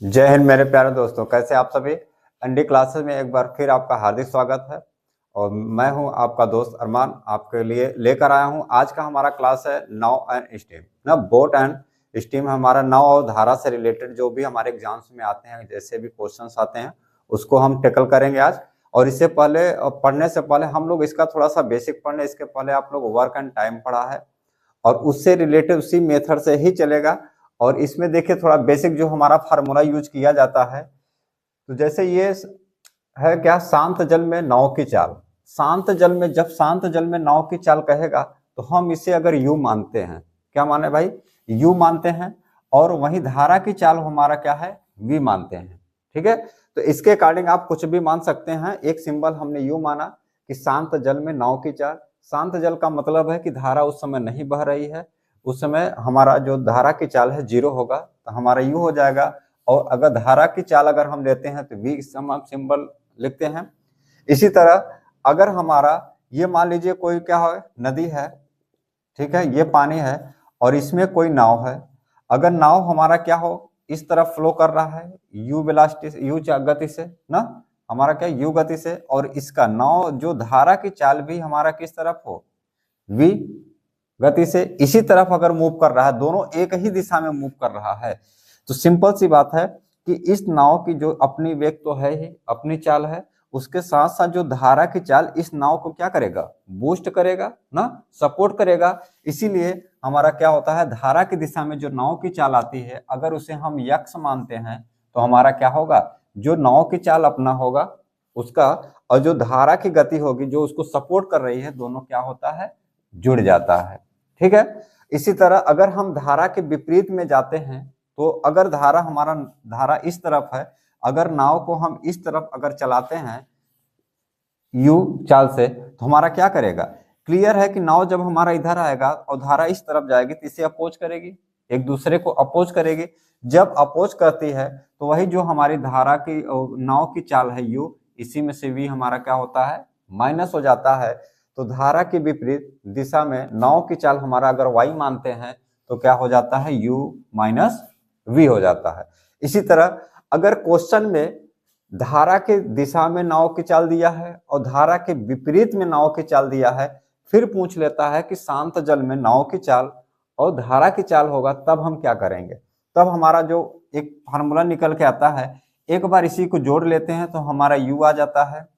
जय हिंद मेरे प्यारे दोस्तों, कैसे आप सभी। एनडी क्लासेस में एक बार फिर आपका हार्दिक स्वागत है। और मैं हूं आपका दोस्त अरमान, आपके लिए लेकर आया हूं। आज का हमारा क्लास है नाव एंड स्टीम ना, बोट एंड स्टीम। हमारा नाव और धारा से रिलेटेड जो भी हमारे एग्जाम्स में आते हैं, जैसे भी क्वेश्चंस आते हैं उसको हम टेकल करेंगे आज। और इससे पहले पढ़ने से पहले हम लोग इसका थोड़ा सा बेसिक पढ़ने, इसके पहले आप लोग वर्क एंड टाइम पढ़ा है और उससे रिलेटेड उसी मेथड से ही चलेगा। और इसमें देखिए थोड़ा बेसिक जो हमारा फार्मूला यूज किया जाता है, तो जैसे ये है क्या, शांत जल में नाव की चाल। शांत जल में, जब शांत जल में नाव की चाल कहेगा तो हम इसे अगर यू मानते हैं, क्या माने भाई, यू मानते हैं। और वही धारा की चाल हमारा क्या है, वी मानते हैं। ठीक है, तो इसके अकॉर्डिंग आप कुछ भी मान सकते हैं। एक सिंबल हमने यू माना कि शांत जल में नाव की चाल। शांत जल का मतलब है कि धारा उस समय नहीं बह रही है, उस समय हमारा जो धारा की चाल है 0 होगा, तो हमारा यू हो जाएगा। और अगर धारा की चाल अगर हम लेते हैं तो वी सिंबल लिखते हैं। इसी तरह अगर हमारा ये मान लीजिए कोई क्या है, नदी है, ठीक है, ये पानी है और इसमें कोई नाव है। अगर नाव हमारा क्या हो, इस तरफ फ्लो कर रहा है यू वेलोसिटी, यू गति से ना, हमारा क्या यू गति से, और इसका नाव जो धारा की चाल भी हमारा किस तरफ हो, वी गति से इसी तरफ अगर मूव कर रहा है, दोनों एक ही दिशा में मूव कर रहा है, तो सिंपल सी बात है कि इस नाव की जो अपनी वेग तो है ही, अपनी चाल है, उसके साथ साथ जो धारा की चाल इस नाव को क्या करेगा, बूस्ट करेगा ना, सपोर्ट करेगा। इसीलिए हमारा क्या होता है, धारा की दिशा में जो नाव की चाल आती है, अगर उसे हम यक्स मानते हैं तो हमारा क्या होगा, जो नाव की चाल अपना होगा उसका, और जो धारा की गति होगी जो उसको सपोर्ट कर रही है, दोनों क्या होता है, जुड़ जाता है। ठीक है, इसी तरह अगर हम धारा के विपरीत में जाते हैं, तो अगर धारा इस तरफ है, अगर नाव को हम इस तरफ अगर चलाते हैं यू चाल से, तो हमारा क्या करेगा, क्लियर है कि नाव जब हमारा इधर आएगा और धारा इस तरफ जाएगी तो इसे अपोज करेगी, एक दूसरे को अपोज करेगी। जब अपोज करती है तो वही जो हमारी धारा की नाव की चाल है यू, इसी में से वी हमारा क्या होता है, माइनस हो जाता है। तो धारा के विपरीत दिशा में नाव की चाल हमारा अगर वाई मानते हैं तो क्या हो जाता है, यू माइनस वी हो जाता है। इसी तरह अगर क्वेश्चन में धारा के दिशा में नाव की चाल दिया है और धारा के विपरीत में नाव की चाल दिया है, फिर पूछ लेता है कि शांत जल में नाव की चाल और धारा की चाल होगा, तब हम क्या करेंगे, तब हमारा जो एक फार्मूला निकल के आता है, एक बार इसी को जोड़ लेते हैं तो हमारा यू आ जाता है,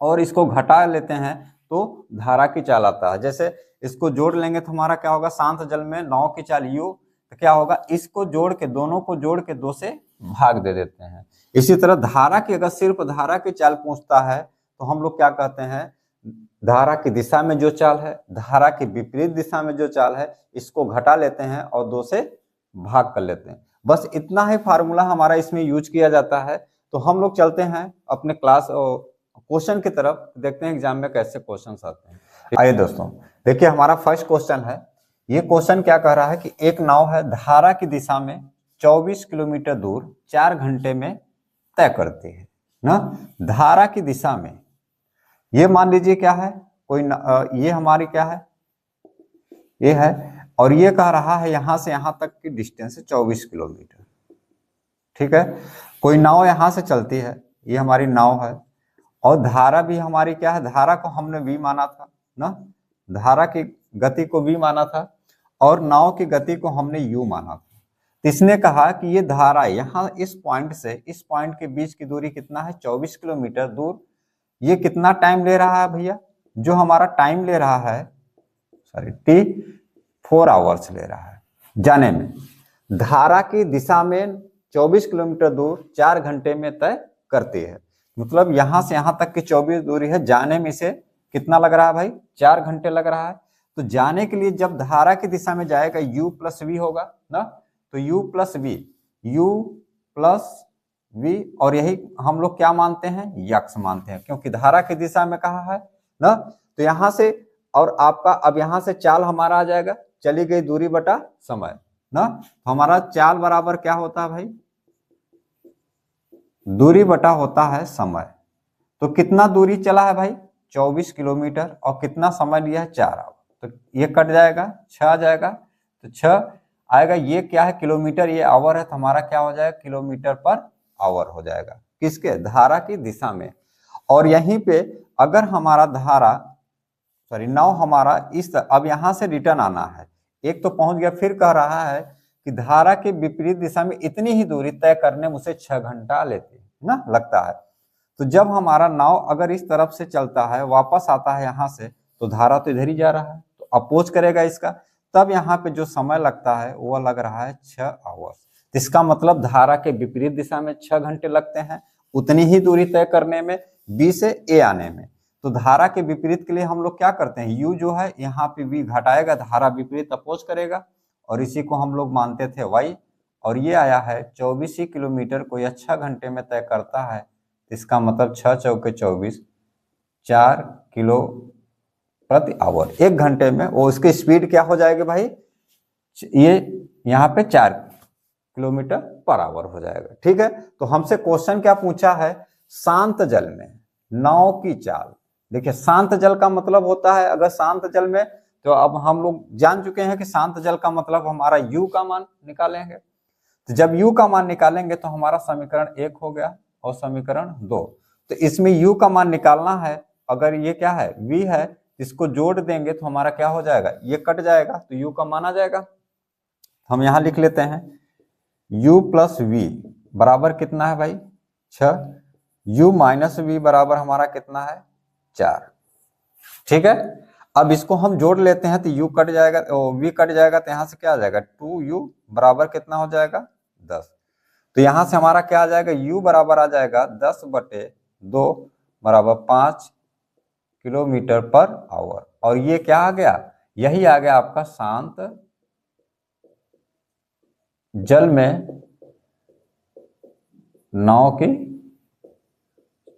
और इसको घटा लेते हैं तो धारा की चाल आता है। जैसे इसको जोड़ लेंगे तो हमारा क्या होगा, शांत जल में नाव की चाल यू, तो क्या होगा, इसको जोड़ के, दोनों को जोड़ के 2 से भाग दे देते हैं। इसी तरह धारा की, अगर सिर्फ धारा की चाल पूछता है तो हम लोग क्या कहते हैं, धारा की दिशा में जो चाल है, धारा के विपरीत दिशा में जो चाल है, इसको घटा लेते हैं और 2 से भाग कर लेते हैं। बस इतना ही फार्मूला हमारा इसमें यूज किया जाता है। तो हम लोग चलते हैं अपने क्लास क्वेश्चन की तरफ, देखते हैं एग्जाम में कैसे क्वेश्चन आते हैं। आइए दोस्तों, देखिए हमारा फर्स्ट क्वेश्चन है। ये क्वेश्चन क्या कह रहा है कि एक नाव है, धारा की दिशा में 24 किलोमीटर दूर 4 घंटे में तय करती है ना, धारा की दिशा में। ये मान लीजिए क्या है, कोई ये हमारी क्या है, ये है, और ये कह रहा है यहां से यहां तक की डिस्टेंस है 24 किलोमीटर। ठीक है, कोई नाव यहां से चलती है, ये हमारी नाव है, और धारा भी हमारी क्या है, धारा को हमने वी माना था ना, धारा की गति को वी माना था, और नाव की गति को हमने यू माना था। तो इसने कहा कि ये धारा यहाँ इस पॉइंट से इस पॉइंट के बीच की दूरी कितना है, 24 किलोमीटर दूर। ये कितना टाइम ले रहा है भैया, जो हमारा टाइम ले रहा है, सॉरी T4 आवर्स ले रहा है जाने में। धारा की दिशा में 24 किलोमीटर दूर 4 घंटे में तय करती है, मतलब यहां से यहां तक की 24 दूरी है, जाने में से कितना लग रहा है भाई, 4 घंटे लग रहा है। तो जाने के लिए जब धारा की दिशा में जाएगा u प्लस वी होगा ना, तो u प्लस वी, और यही हम लोग क्या मानते हैं, यक्स मानते हैं, क्योंकि धारा की दिशा में कहा है ना। तो यहां से, और आपका अब यहां से चाल हमारा आ जाएगा, चली गई दूरी बटा समय ना, तो हमारा चाल बराबर क्या होता है भाई, दूरी बटा होता है समय। तो कितना दूरी चला है भाई, 24 किलोमीटर, और कितना समय लिया है, 4 आवर। तो ये कट जाएगा, 6 आ जाएगा, तो 6 आएगा। ये क्या है, किलोमीटर, ये आवर है, तो हमारा क्या हो जाएगा, किलोमीटर पर आवर हो जाएगा। किसके, धारा की दिशा में। और यहीं पे अगर हमारा धारा नाव हमारा अब यहां से रिटर्न आना है, एक तो पहुंच गया, फिर कह रहा है कि धारा के विपरीत दिशा में इतनी ही दूरी तय करने में उसे 6 घंटा लेते हैं ना, लगता है। तो जब हमारा नाव अगर इस तरफ से चलता है, वापस आता है यहाँ से, तो धारा तो इधर ही जा रहा है, तो अपोज करेगा इसका, तब यहाँ पे जो समय लगता है वो लग रहा है 6 आवर्स। इसका मतलब धारा के विपरीत दिशा में 6 घंटे लगते हैं, उतनी ही दूरी तय करने में, बी से ए आने में। तो धारा के विपरीत के लिए हम लोग क्या करते हैं, यू जो है यहाँ पे वी घटाएगा, धारा विपरीत अपोज करेगा, और इसी को हम लोग मानते थे वाई। और ये आया है 24 ही किलोमीटर को यह 6 घंटे में तय करता है। इसका मतलब 6 चौके 24, 4 किलो प्रति आवर, 1 घंटे में वो उसकी स्पीड क्या हो जाएगी भाई, ये यहाँ पे 4 किलोमीटर पर आवर हो जाएगा। ठीक है, तो हमसे क्वेश्चन क्या पूछा है, शांत जल में नाव की चाल। देखिए शांत जल का मतलब होता है, अगर शांत जल में, तो अब हम लोग जान चुके हैं कि शांत जल का मतलब हमारा u का मान निकालेंगे। तो जब u का मान निकालेंगे तो हमारा समीकरण 1 हो गया और समीकरण 2। तो इसमें u का मान निकालना है, अगर ये क्या है, v है, इसको जोड़ देंगे तो हमारा क्या हो जाएगा, ये कट जाएगा तो u का मान आ जाएगा। हम यहां लिख लेते हैं u प्लस वी बराबर कितना है भाई, 6, u माइनस वी बराबर हमारा कितना है, 4। ठीक है, अब इसको हम जोड़ लेते हैं तो u कट जाएगा, v कट जाएगा, तो यहां से क्या आ जाएगा, 2u बराबर कितना हो जाएगा, 10। तो यहां से हमारा क्या आ जाएगा, u बराबर आ जाएगा 10/2 बराबर 5 किलोमीटर पर आवर। और ये क्या आ गया, यही आ गया आपका शांत जल में नाव की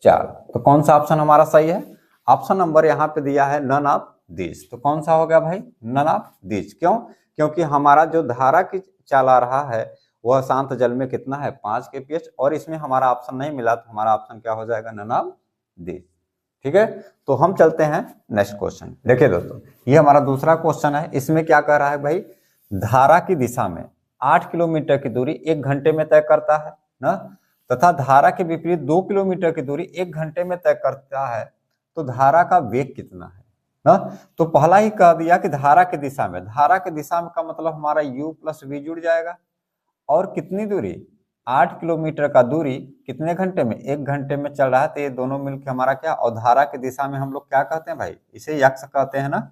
चाल। तो कौन सा ऑप्शन हमारा सही है, ऑप्शन नंबर यहाँ पे दिया है नन ऑफ दिस। तो कौन सा हो गया भाई, नन ऑफ दिस। क्यों, क्योंकि हमारा जो धारा की चाल आ रहा है वह शांत जल में कितना है, 5 kph, और इसमें हमारा ऑप्शन नहीं मिला, तो हमारा ऑप्शन क्या हो जाएगा, नन ऑफ दिस। ठीक है, तो हम चलते हैं नेक्स्ट क्वेश्चन। देखिए दोस्तों, ये हमारा दूसरा क्वेश्चन है। इसमें क्या कह रहा है भाई, धारा की दिशा में 8 किलोमीटर की दूरी 1 घंटे में तय करता है ना, तथा धारा के विपरीत 2 किलोमीटर की दूरी 1 घंटे में तय करता है, तो धारा का वेग कितना है ना। तो पहला ही कह दिया कि धारा की दिशा में, धारा की दिशा में का मतलब हमारा u प्लस वी जुड़ जाएगा, और कितनी दूरी, 8 किलोमीटर का दूरी कितने घंटे में, 1 घंटे में चल रहा है, तो ये दोनों मिलकर हमारा क्या, और धारा की दिशा में हम लोग क्या कहते हैं भाई, इसे यक्ष कहते हैं ना,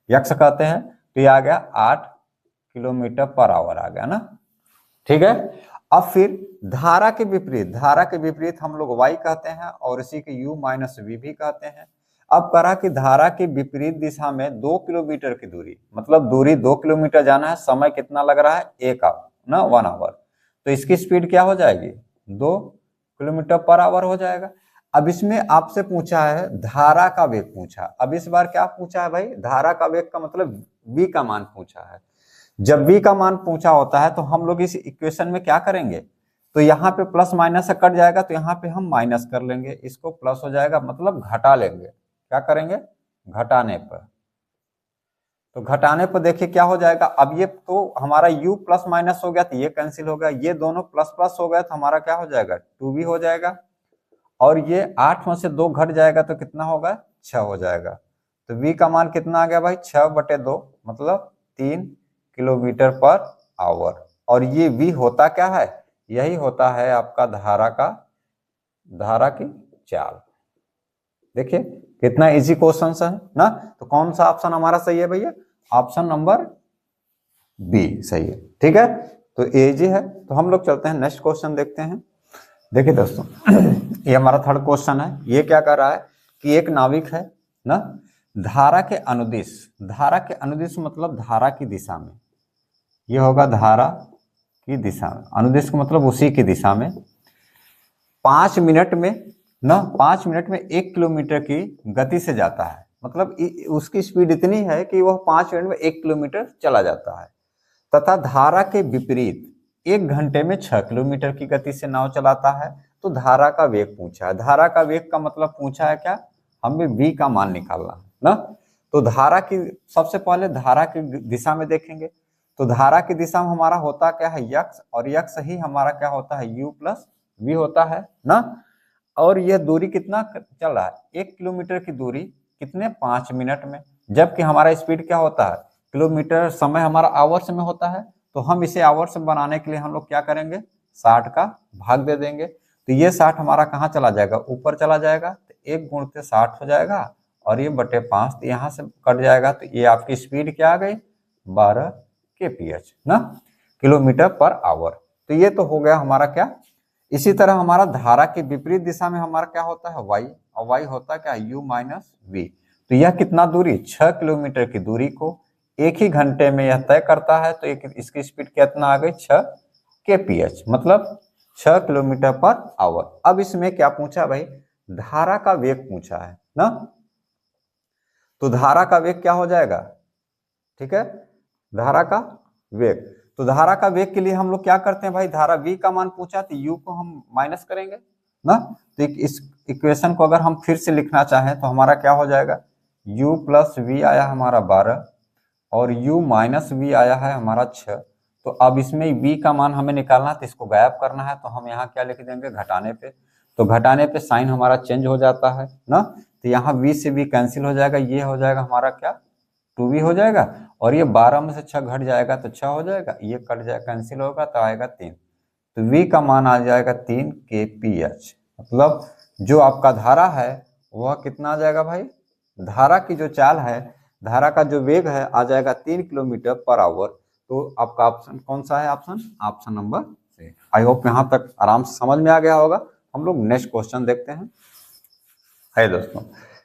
यक्ष कहते हैं। तो ये आ गया 8 किलोमीटर पर आवर आ गया ना। ठीक है, अब फिर धारा के विपरीत हम लोग y कहते हैं, और इसी के u माइनस वी भी कहते हैं। अब करा कि धारा के विपरीत दिशा में 2 किलोमीटर की दूरी, मतलब दूरी 2 किलोमीटर जाना है, समय कितना लग रहा है, 1 आवर, तो इसकी स्पीड क्या हो जाएगी, 2 किलोमीटर पर आवर हो जाएगा। अब इसमें आपसे पूछा है धारा का वेग पूछा। अब इस बार क्या पूछा है भाई, धारा का वेग का मतलब v का मान पूछा है। जब v का मान पूछा होता है तो हम लोग इस इक्वेशन में क्या करेंगे, तो यहाँ पे प्लस माइनस से कट जाएगा, तो यहाँ पे हम माइनस कर लेंगे, इसको प्लस हो जाएगा, मतलब घटा लेंगे। क्या करेंगे, घटाने पर, तो घटाने पर देखिए क्या हो जाएगा। अब ये तो हमारा u प्लस माइनस हो गया, तो ये कैंसिल हो गया, ये दोनों प्लस प्लस हो गया, तो हमारा क्या हो जाएगा, 2v हो जाएगा, और ये 8 में से 2 घट जाएगा तो कितना होगा, 6 हो जाएगा। तो v का मान कितना आ गया भाई, 6/2 मतलब 3 किलोमीटर पर आवर। और ये v होता क्या है, यही होता है आपका धारा की चाल। देखिए कितना इजी क्वेश्चन है ना। तो कौन सा ऑप्शन हमारा सही है भैया, ऑप्शन नंबर बी सही है। ठीक है, तो इजी है। तो हम लोग चलते हैं नेक्स्ट क्वेश्चन देखते हैं। देखिए दोस्तों, ये हमारा थर्ड क्वेश्चन है। ये क्या कर रहा है कि एक नाविक है ना, धारा के अनुदिश मतलब धारा की दिशा में, ये होगा धारा की दिशा में, अनुदिश का मतलब उसी की दिशा में 5 मिनट में 1 किलोमीटर की गति से जाता है। मतलब उसकी स्पीड इतनी है कि वह 5 मिनट में 1 किलोमीटर चला जाता है, तथा धारा के विपरीत 1 घंटे में 6 किलोमीटर की गति से नाव चलाता है। तो धारा का वेग पूछा है। धारा का वेग का मतलब पूछा है क्या, हमें v का मान निकालना है ना। तो धारा की, सबसे पहले धारा की दिशा में देखेंगे, तो धारा की दिशा में हमारा होता क्या है यक्स, और यक्स ही हमारा क्या होता है यू प्लस वी होता है ना। और यह दूरी कितना चल रहा है 1 किलोमीटर की दूरी कितने 5 मिनट में, जबकि हमारा स्पीड क्या होता है किलोमीटर, समय हमारा आवर्स में होता है। तो हम इसे आवर्स में बनाने के लिए हम लोग क्या करेंगे 60 का भाग दे देंगे। तो ये 60 हमारा कहाँ चला जाएगा ऊपर चला जाएगा, तो 1 गुणित 60 हो जाएगा और ये बटे 5, तो यहाँ से कट जाएगा। तो ये आपकी स्पीड क्या आ गई 12 kph ना, किलोमीटर पर आवर। तो ये तो हो गया हमारा क्या। इसी तरह हमारा धारा के विपरीत दिशा में हमारा क्या होता है y, और y होता है क्या u माइनस वी। तो यह कितना दूरी 6 किलोमीटर की दूरी को 1 ही घंटे में यह तय करता है। तो इसकी स्पीड कितना आ गई 6 kph, मतलब 6 किलोमीटर पर आवर। अब इसमें क्या पूछा भाई धारा का वेग पूछा है ना। तो धारा का वेग क्या हो जाएगा, ठीक है, धारा का वेग। तो धारा का वेग के लिए हम लोग क्या करते हैं भाई, धारा v का मान पूछा तो u को हम माइनस करेंगे ना। तो इस इक्वेशन को अगर हम फिर से लिखना चाहें तो हमारा क्या हो जाएगा u प्लस वी आया हमारा 12 और u माइनस वी आया है हमारा 6। तो अब इसमें v का मान हमें निकालना है तो इसको गायब करना है, तो हम यहाँ क्या लिख देंगे घटाने पे। तो घटाने पे साइन हमारा चेंज हो जाता है ना। तो यहाँ v से v कैंसिल हो जाएगा, ये हो जाएगा हमारा क्या 2v हो जाएगा, और ये 12 में से 6 घट जाएगा तो 6 हो जाएगा, ये कट जाएगा कैंसिल होगा तो आएगा 3। तो v का मान आ जाएगा 3 kph, मतलब जो आपका धारा है वह कितना आ जाएगा भाई, धारा की जो चाल है, धारा का जो वेग है आ जाएगा 3 किलोमीटर पर आवर। तो आपका ऑप्शन कौन सा है, option number C. I hope यहाँ तक आराम से समझ में आ गया होगा। हम लोग नेक्स्ट क्वेश्चन देखते हैं। है दोस्तों,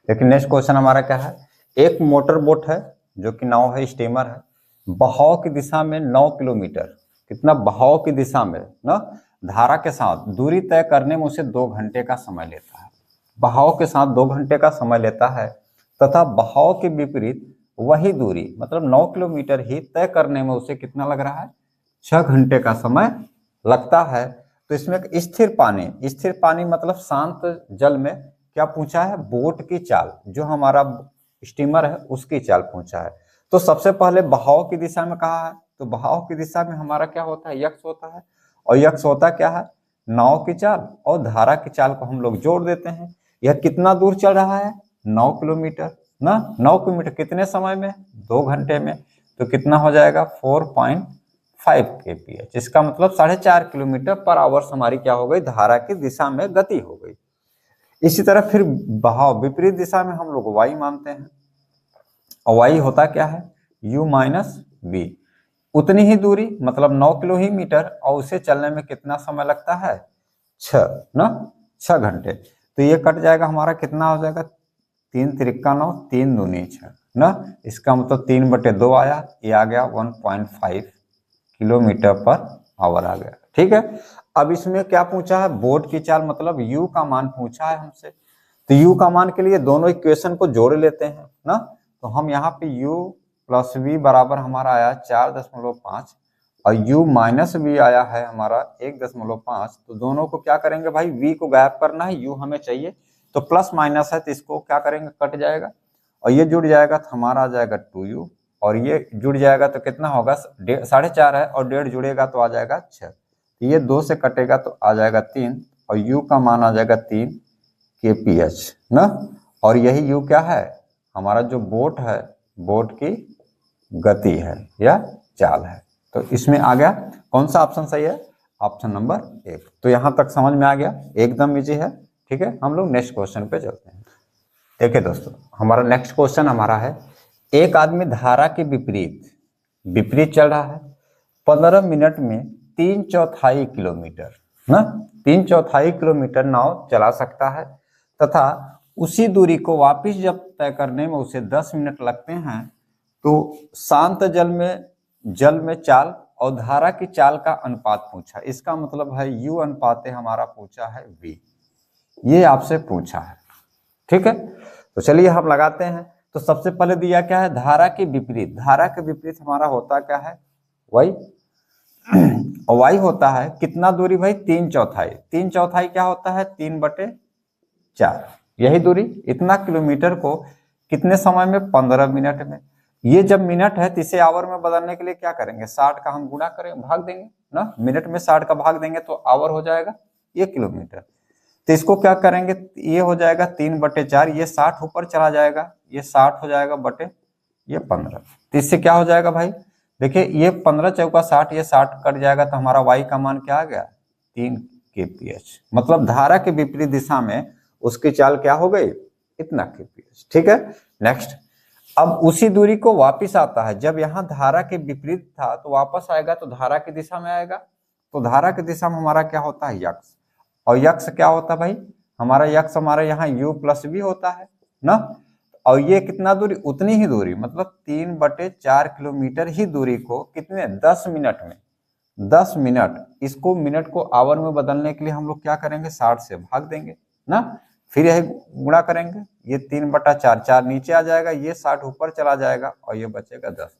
लेकिन नेक्स्ट क्वेश्चन हमारा क्या है, एक मोटर बोट है जो कि नाव है, स्टीमर है, बहाव की दिशा में 9 किलोमीटर, कितना बहाव की दिशा में ना, धारा के साथ दूरी तय करने में उसे 2 घंटे का समय लेता है। बहाव के साथ 2 घंटे का समय लेता है तथा बहाव के विपरीत वही दूरी मतलब 9 किलोमीटर ही तय करने में उसे कितना लग रहा है 6 घंटे का समय लगता है। तो इसमें स्थिर पानी मतलब शांत जल में क्या पूछा है, बोट की चाल, जो हमारा स्टीमर है उसकी चाल पूछा है। तो सबसे पहले बहाव की दिशा में कहा है, तो बहाव की दिशा में हमारा क्या होता है यक्स होता है, और यक्स होता क्या है नाव की चाल, और धारा की चाल को हम लोग जोड़ देते हैं। यह कितना दूर चल रहा है 9 किलोमीटर ना, 9 किलोमीटर कितने समय में 2 घंटे में, तो कितना हो जाएगा 4.5 kph। इसका मतलब 4.5 किलोमीटर पर आवर्स हमारी क्या हो गई, धारा की दिशा में गति हो गई। इसी तरह फिर बहाव विपरीत दिशा में हम लोग y मानते हैं, और y होता क्या है u माइनस वी। उतनी ही दूरी मतलब 9 किलोमीटर, और उसे चलने में कितना समय लगता है 6 घंटे। तो ये कट जाएगा हमारा कितना हो जाएगा 3 त्रिका 9 3 दूनी 6 ना, इसका मतलब 3/2 आया, ये आ गया 1.5 किलोमीटर पर आवर आ गया। ठीक है, अब इसमें क्या पूछा है बोट की चाल मतलब u का मान पूछा है हमसे। तो u का मान के लिए दोनों इक्वेशन को जोड़ लेते हैं ना। तो हम यहाँ पे u प्लस वी बराबर हमारा आया 4.5 और u माइनस वी आया है हमारा 1.5। तो दोनों को क्या करेंगे भाई, v को गायब करना है, u हमें चाहिए, तो प्लस माइनस है तो इसको क्या करेंगे कट जाएगा, और ये जुड़ जाएगा तो हमारा आ जाएगा 2u, और ये जुड़ जाएगा तो कितना होगा 4.5 है, और 1.5 जुड़ेगा तो आ जाएगा 6। तो ये 2 से कटेगा तो आ जाएगा 3, और u का मान आ जाएगा 3 kph ना। और यही u क्या है हमारा जो बोट है, बोट की गति है या चाल है। तो इसमें आ गया कौन सा ऑप्शन सही है, ऑप्शन नंबर 1। तो यहां तक समझ में आ गया, एकदम इजी है। ठीक है, हम लोग नेक्स्ट क्वेश्चन पे चलते हैं। देखिए दोस्तों, हमारा नेक्स्ट क्वेश्चन हमारा है, एक आदमी धारा के विपरीत चल रहा है, 15 मिनट में 3/4 किलोमीटर ना, 3/4 किलोमीटर नाव चला सकता है, तथा उसी दूरी को वापस जब तय करने में उसे 10 मिनट लगते हैं। तो शांत जल में चाल और धारा की चाल का अनुपात पूछा। इसका मतलब है u अनुपात हमारा पूछा है v, ये आपसे पूछा है। ठीक है, तो चलिए हम लगाते हैं। तो सबसे पहले दिया क्या है, धारा के विपरीत हमारा होता क्या है y, और y होता है कितना दूरी भाई 3/4। 3/4 क्या होता है 3/4, यही दूरी, इतना किलोमीटर को कितने समय में 15 मिनट में। ये जब मिनट है तो इसे आवर में बदलने के लिए क्या करेंगे, 60 का हम गुणा करें, भाग देंगे ना, मिनट में 60 का भाग देंगे तो आवर हो जाएगा 1 किलोमीटर। तो इसको क्या करेंगे, ये हो जाएगा 3/4, ये 60 ऊपर चला जाएगा, ये 60 हो जाएगा बटे ये 15। तो इससे क्या हो जाएगा भाई, देखिए ये 15 चौका 60, ये 60 कट जाएगा तो हमारा y का मान क्या आ गया, 3 kph। मतलब धारा के विपरीत दिशा में उसकी चाल क्या हो गई, इतना kph। ठीक है, नेक्स्ट। अब उसी दूरी को वापिस आता है, जब यहाँ धारा के विपरीत था तो वापस आएगा तो धारा की दिशा में आएगा। तो धारा की दिशा में हमारा क्या होता है, यक्स। और यक्स क्या होता है भाई, हमारा यक्स हमारा यहाँ u प्लस v होता है ना। और ये कितना दूरी, उतनी ही दूरी, मतलब 3/4 किलोमीटर ही दूरी को कितने, 10 मिनट में, 10 मिनट, इसको मिनट को आवर में बदलने के लिए हम लोग क्या करेंगे, 60 से भाग देंगे ना, फिर यही गुणा करेंगे, ये 3/4, 4 नीचे आ जाएगा, ये 60 ऊपर चला जाएगा और ये बचेगा 10।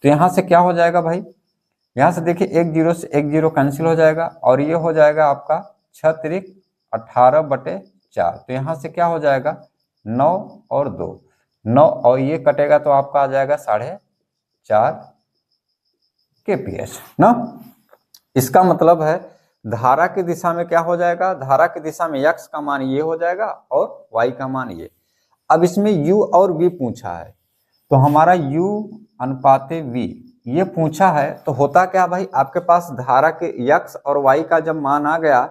तो यहाँ से क्या हो जाएगा भाई, यहाँ से देखिए 1 0 से 1 0 कैंसिल हो जाएगा और ये हो जाएगा आपका 6 त्रिक 18/4। तो यहाँ से क्या हो जाएगा, 9 और 2, 9 और ये कटेगा तो आपका आ जाएगा 4.5 kph ना। इसका मतलब है धारा की दिशा में क्या हो जाएगा, धारा की दिशा में x का मान ये हो जाएगा और y का मान ये। अब इसमें u और v पूछा है, तो हमारा u अनुपाते v ये पूछा है, तो होता क्या भाई, आपके पास धारा के x और y का जब मान आ गया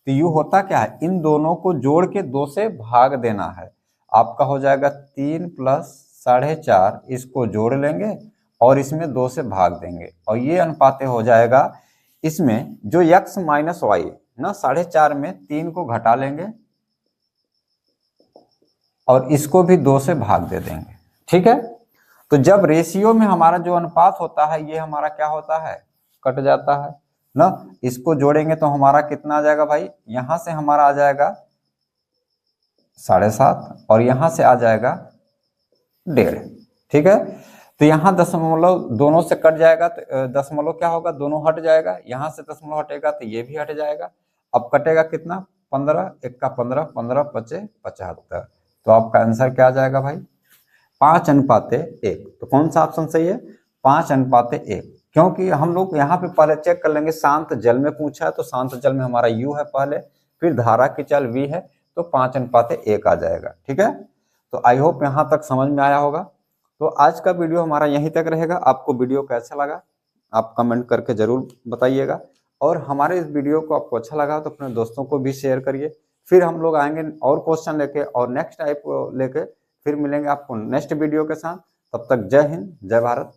तो u होता क्या है, इन दोनों को जोड़ के 2 से भाग देना है। आपका हो जाएगा 3 + 4.5, इसको जोड़ लेंगे और इसमें 2 से भाग देंगे और ये अनुपाते हो जाएगा, इसमें जो x माइनस वाई ना, 4.5 में 3 को घटा लेंगे और इसको भी 2 से भाग दे देंगे। ठीक है, तो जब रेशियो में हमारा जो अनुपात होता है ये हमारा क्या होता है, कट जाता है ना। इसको जोड़ेंगे तो हमारा कितना आ जाएगा भाई, यहां से हमारा आ जाएगा 7.5 और यहां से आ जाएगा 1.5। ठीक है, तो यहाँ दशमलव दोनों से कट जाएगा, तो दशमलव क्या होगा, दोनों हट जाएगा, यहाँ से दशमलव हटेगा तो ये भी हट जाएगा। अब कटेगा कितना, 15, 1 का 15, 15 × 5 = 75। तो आपका आंसर क्या आ जाएगा भाई, 5:1। तो कौन सा ऑप्शन सही है, 5:1। क्योंकि हम लोग यहाँ पे पहले चेक कर लेंगे, शांत जल में पूछा है तो शांत जल में हमारा u है पहले, फिर धारा की चाल v है, तो 5:1 आ जाएगा। ठीक है, तो आई होप यहाँ तक समझ में आया होगा। तो आज का वीडियो हमारा यहीं तक रहेगा। आपको वीडियो कैसा लगा आप कमेंट करके जरूर बताइएगा, और हमारे इस वीडियो को आपको अच्छा लगा तो अपने दोस्तों को भी शेयर करिए। फिर हम लोग आएंगे और क्वेश्चन लेके और नेक्स्ट टाइप लेके, फिर मिलेंगे आपको नेक्स्ट वीडियो के साथ। तब तक जय हिंद, जय भारत।